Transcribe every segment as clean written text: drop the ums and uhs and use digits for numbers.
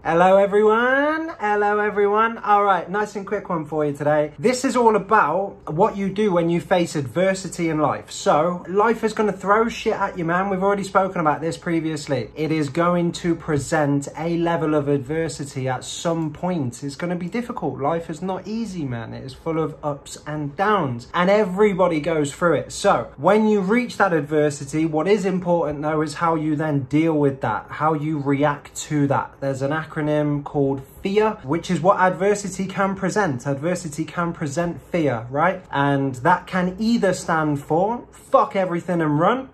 Hello everyone. Hello everyone. All right, nice and quick one for you today. This is all about what you do when you face adversity in life. So life is going to throw shit at you, man. We've already spoken about this previously. It is going to present a level of adversity at some point. It's going to be difficult. Life is not easy, man. It is full of ups and downs, and everybody goes through it. So when you reach that adversity, what is important though is how you then deal with that, how you react to that. There's an acronym called FEAR, which is what adversity can present. Adversity can present fear, right? And that can either stand for fuck everything and run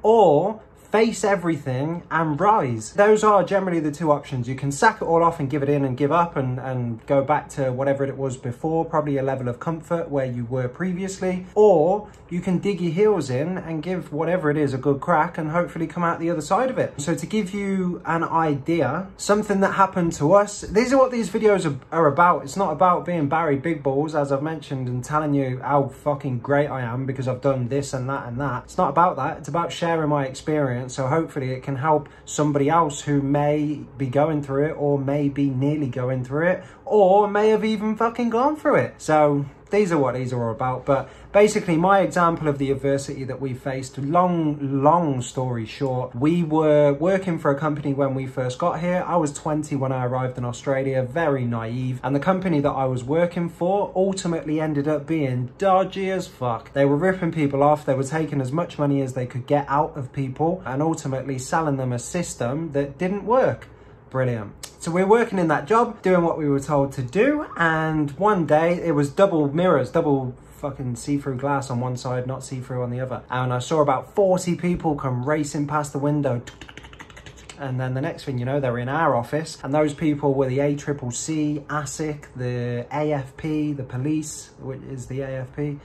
or face everything and rise. Those are generally the two options. You can sack it all off and give it in and give up and go back to whatever it was before, probably a level of comfort where you were previously, or you can dig your heels in and give whatever it is a good crack and hopefully come out the other side of it. So to give you an idea, something that happened to us, these are what these videos are about. It's not about being Barry Big Balls, as I've mentioned, and telling you how fucking great I am because I've done this and that and that. It's not about that. It's about sharing my experience. So hopefully it can help somebody else who may be going through it, or may be nearly going through it, or may have even fucking gone through it. So these are what these are all about. But basically my example of the adversity that we faced, long story short, we were working for a company when we first got here. I was 20 when I arrived in Australia, very naive. And the company that I was working for ultimately ended up being dodgy as fuck. They were ripping people off. They were taking as much money as they could get out of people and ultimately selling them a system that didn't work. Brilliant. So we're working in that job, doing what we were told to do, and one day it was double mirrors, double fucking see-through glass on one side, not see-through on the other. And I saw about 40 people come racing past the window. And then the next thing you know, they're in our office, and those people were the ACCC, ASIC, the AFP, the police, which is the AFP.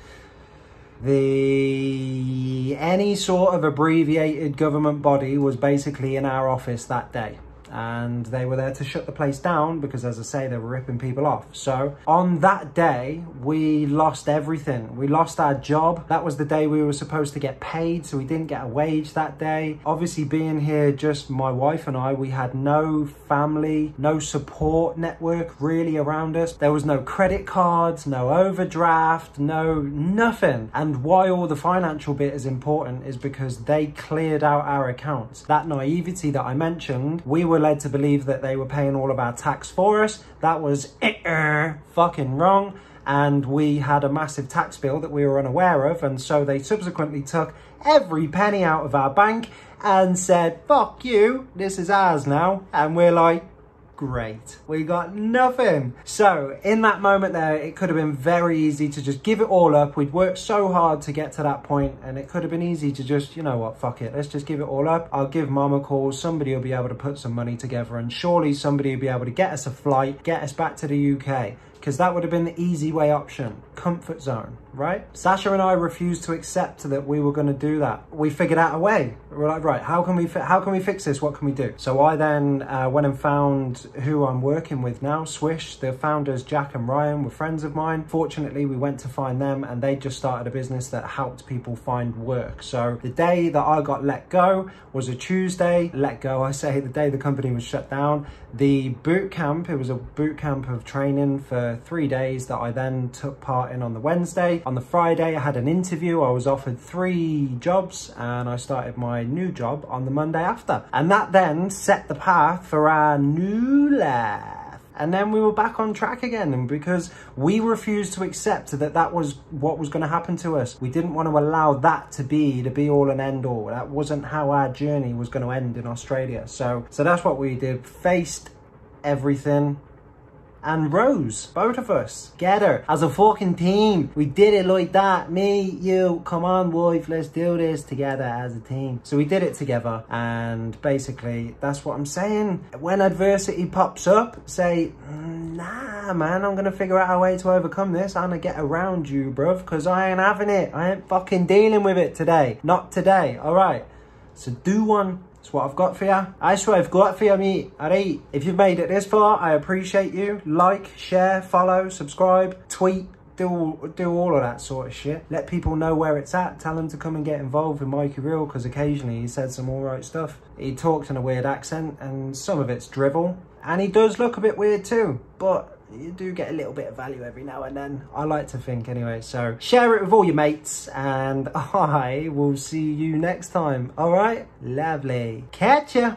Any sort of abbreviated government body was basically in our office that day. And they were there to shut the place down because, as I say, they were ripping people off. So on that day, we lost everything. We lost our job. That was the day we were supposed to get paid, so we didn't get a wage that day. Obviously, being here, just my wife and I, we had no family, no support network really around us. There was no credit cards, no overdraft, no nothing. And why all the financial bit is important is because they cleared out our accounts. That naivety that I mentioned, we were led to believe that they were paying all of our tax for us. That was fucking wrong, and we had a massive tax bill that we were unaware of, and so they subsequently took every penny out of our bank and said, fuck you, this is ours now. And we're like, great, we got nothing. So in that moment there, it could have been very easy to just give it all up. We'd worked so hard to get to that point, and it could have been easy to just, you know what, fuck it, let's just give it all up. I'll give mum a call, somebody will be able to put some money together, and surely somebody will be able to get us a flight, get us back to the UK, because that would have been the easy way option. Comfort zone, right? Sasha and I refused to accept that we were going to do that. We figured out a way. We're like, right, how can we fix this? What can we do? So I then went and found who I'm working with now, Swish. The founders, Jack and Ryan, were friends of mine. Fortunately, we went to find them, and they just started a business that helped people find work. So the day that I got let go was a Tuesday. Let go, I say, the day the company was shut down. The boot camp, it was a boot camp of training for 3 days that I then took part in on the Wednesday. On the Friday, I had an interview. I was offered 3 jobs, and I started my new job on the Monday after. And that then set the path for our new life. And then we were back on track again, and because we refused to accept that that was what was going to happen to us. We didn't want to allow that to be the be all and end all. That wasn't how our journey was going to end in Australia. So that's what we did. Faced everything and rose, both of us, together as a fucking team. We did it like that. Me, you, come on wife, let's do this together as a team. So we did it together, and basically that's what I'm saying. When adversity pops up, say, nah man, I'm gonna figure out a way to overcome this. I'm gonna get around you, bruv, because I ain't having it. I ain't fucking dealing with it today. Not today. All right, so do one. That's what I've got for you. That's what I've got for you, mate. Alright, if you've made it this far, I appreciate you. Like, share, follow, subscribe, tweet, do all of that sort of shit. Let people know where it's at. Tell them to come and get involved with Mikey Real, because occasionally he said some alright stuff. He talked in a weird accent, and some of it's drivel. And he does look a bit weird too, but you do get a little bit of value every now and then, I like to think anyway. So share it with all your mates, and I will see you next time. All right, lovely, catch ya.